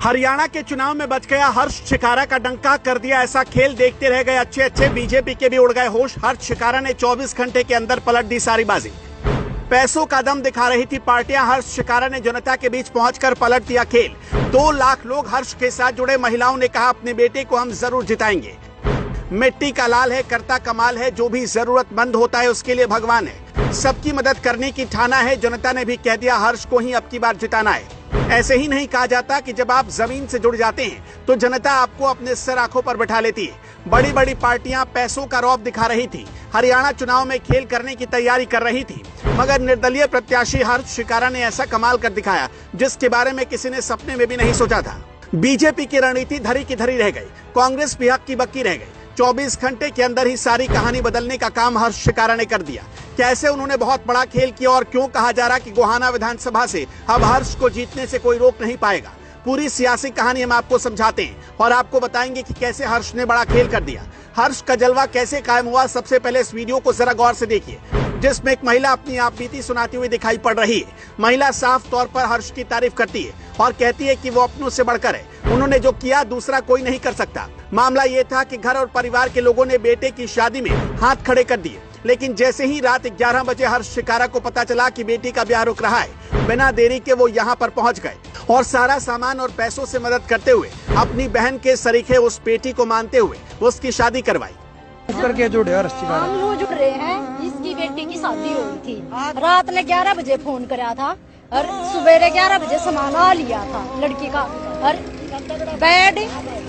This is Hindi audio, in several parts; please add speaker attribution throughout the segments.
Speaker 1: हरियाणा के चुनाव में बच गया हर्ष शिकारा का डंका, कर दिया ऐसा खेल, देखते रह गए अच्छे बीजेपी के भी उड़ गए होश। हर्ष शिकारा ने 24 घंटे के अंदर पलट दी सारी बाजी। पैसों का दम दिखा रही थी पार्टियां, हर्ष शिकारा ने जनता के बीच पहुंचकर पलट दिया खेल। 2 लाख लोग हर्ष के साथ जुड़े। महिलाओं ने कहा अपने बेटे को हम जरूर जिताएंगे। मिट्टी का लाल है, करता कमाल है, जो भी जरूरतमंद होता है उसके लिए भगवान है। सबकी मदद करने की ठाना है, जनता ने भी कह दिया हर्ष को ही अब की बार जिताना है। ऐसे ही नहीं कहा जाता कि जब आप जमीन से जुड़ जाते हैं तो जनता आपको अपने सर आंखों पर बैठा लेती है। बड़ी बड़ी पार्टियां पैसों का रौब दिखा रही थी, हरियाणा चुनाव में खेल करने की तैयारी कर रही थी, मगर निर्दलीय प्रत्याशी हर्ष शिकारा ने ऐसा कमाल कर दिखाया जिसके बारे में किसी ने सपने में भी नहीं सोचा था। बीजेपी की रणनीति धरी की धरी रह गई, कांग्रेस भी हक्की बक्की रह गई। 24 घंटे के अंदर ही सारी कहानी बदलने का काम हर्ष शिकारा ने कर दिया। कैसे उन्होंने बहुत बड़ा खेल किया और क्यों कहा जा रहा कि गोहाना विधानसभा से अब हर्ष को जीतने से कोई रोक नहीं पाएगा, पूरी सियासी कहानी हम आपको समझाते हैं और आपको बताएंगे कि कैसे हर्ष ने बड़ा खेल कर दिया। हर्ष का जलवा कैसे कायम हुआ, सबसे पहले इस वीडियो को जरा गौर से देखिए, जिसमें एक महिला अपनी आप बीती सुनाती हुई दिखाई पड़ रही है। महिला साफ तौर पर हर्ष की तारीफ करती है और कहती है कि वो अपनों से बढ़कर है, उन्होंने जो किया दूसरा कोई नहीं कर सकता। मामला ये था कि घर और परिवार के लोगों ने बेटे की शादी में हाथ खड़े कर दिए, लेकिन जैसे ही रात 11 बजे हर्ष शिकारा को पता चला कि बेटी का ब्याह रुक रहा है, बिना देरी के वो यहाँ पर पहुँच गए और सारा सामान और पैसों से मदद करते हुए अपनी बहन के सरीखे उस बेटी को मानते हुए उसकी शादी करवाई।
Speaker 2: करके जुड़े हर्ष शिकारा
Speaker 3: हम लोग जुड़ रहे हैं, इसकी बेटी की शादी हुई थी। रात ने 11 बजे फोन कराया था और सुबह 11 बजे सामान आ लिया था लड़की का, और बेड,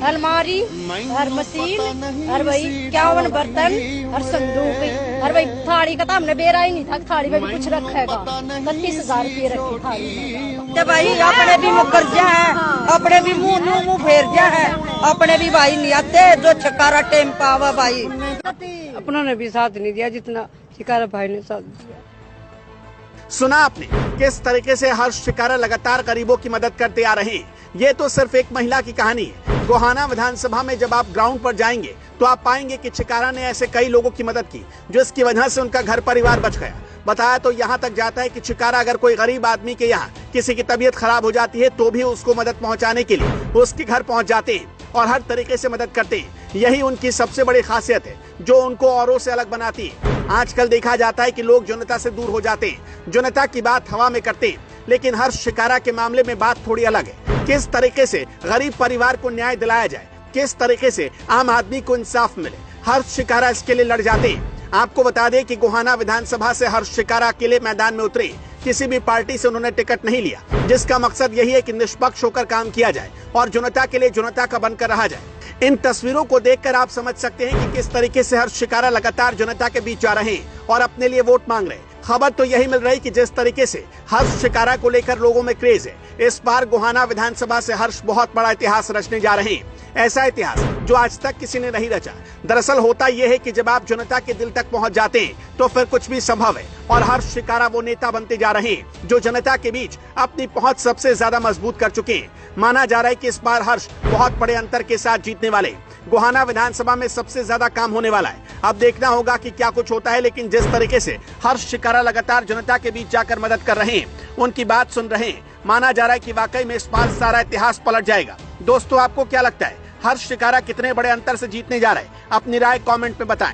Speaker 3: अलमारी और मशीन और वही 51 बर्तन और संदूक और वही थाली का तो हमने बेरा ही नहीं था, थाली में भी कुछ रखेगा। 32,000 रुपये रखे थाली में।
Speaker 4: भाई अपने भी मुकर्जा है, अपने भी मुंह फेर जा है, अपने भी भाई नहीं आते जो शिकारा टेम पावा भाई।
Speaker 5: अपनों ने भी साथ नहीं दिया जितना शिकारा भाई ने साथ दिया।
Speaker 1: सुना आपने किस तरीके से हर्ष शिकारा लगातार गरीबों की मदद करते आ रहे हैं। ये तो सिर्फ एक महिला की कहानी है। गोहाना विधानसभा में जब आप ग्राउंड पर जाएंगे तो आप पाएंगे कि शिकारा ने ऐसे कई लोगों की मदद की जिसकी वजह से उनका घर परिवार बच गया। बताया तो यहाँ तक जाता है कि शिकारा अगर कोई गरीब आदमी के यहाँ किसी की तबीयत खराब हो जाती है तो भी उसको मदद पहुँचाने के लिए उसके घर पहुँच जाते हैं और हर तरीके से मदद करते हैं। यही उनकी सबसे बड़ी खासियत है जो उनको औरों से अलग बनाती है। आजकल देखा जाता है कि लोग जनता से दूर हो जाते हैं, जनता की बात हवा में करते हैं, लेकिन हर्ष शिकारा के मामले में बात थोड़ी अलग है। किस तरीके से गरीब परिवार को न्याय दिलाया जाए, किस तरीके से आम आदमी को इंसाफ मिले, हर्ष शिकारा इसके लिए लड़ जाते हैं। आपको बता दें कि गोहाना विधानसभा से हर्ष शिकारा अकेले मैदान में उतरे, किसी भी पार्टी से उन्होंने टिकट नहीं लिया, जिसका मकसद यही है कि निष्पक्ष होकर काम किया जाए और जनता के लिए जनता का बनकर रहा जाए। इन तस्वीरों को देखकर आप समझ सकते हैं कि किस तरीके से हर्ष शिकारा लगातार जनता के बीच जा रहे हैं और अपने लिए वोट मांग रहे हैं। खबर तो यही मिल रही कि जिस तरीके से हर्ष शिकारा को लेकर लोगों में क्रेज है, इस बार गोहाना विधानसभा से हर्ष बहुत बड़ा इतिहास रचने जा रहे हैं। ऐसा इतिहास जो आज तक किसी ने नहीं रचा। दरअसल होता यह है कि जब आप जनता के दिल तक पहुंच जाते हैं तो फिर कुछ भी संभव है और हर्ष शिकारा वो नेता बनते जा रहे हैं जो जनता के बीच अपनी पहुंच सबसे ज्यादा मजबूत कर चुके हैं। माना जा रहा है कि इस बार हर्ष बहुत बड़े अंतर के साथ जीतने वाले। गोहाना विधानसभा में सबसे ज्यादा काम होने वाला है। अब देखना होगा कि क्या कुछ होता है, लेकिन जिस तरीके से हर्ष शिकारा लगातार जनता के बीच जाकर मदद कर रहे हैं, उनकी बात सुन रहे हैं, माना जा रहा है कि वाकई में इस बार सारा इतिहास पलट जाएगा। दोस्तों, आपको क्या लगता है, हर्ष शिकारा कितने बड़े अंतर से जीतने जा रहे हैं? अपनी राय कमेंट में बताएं।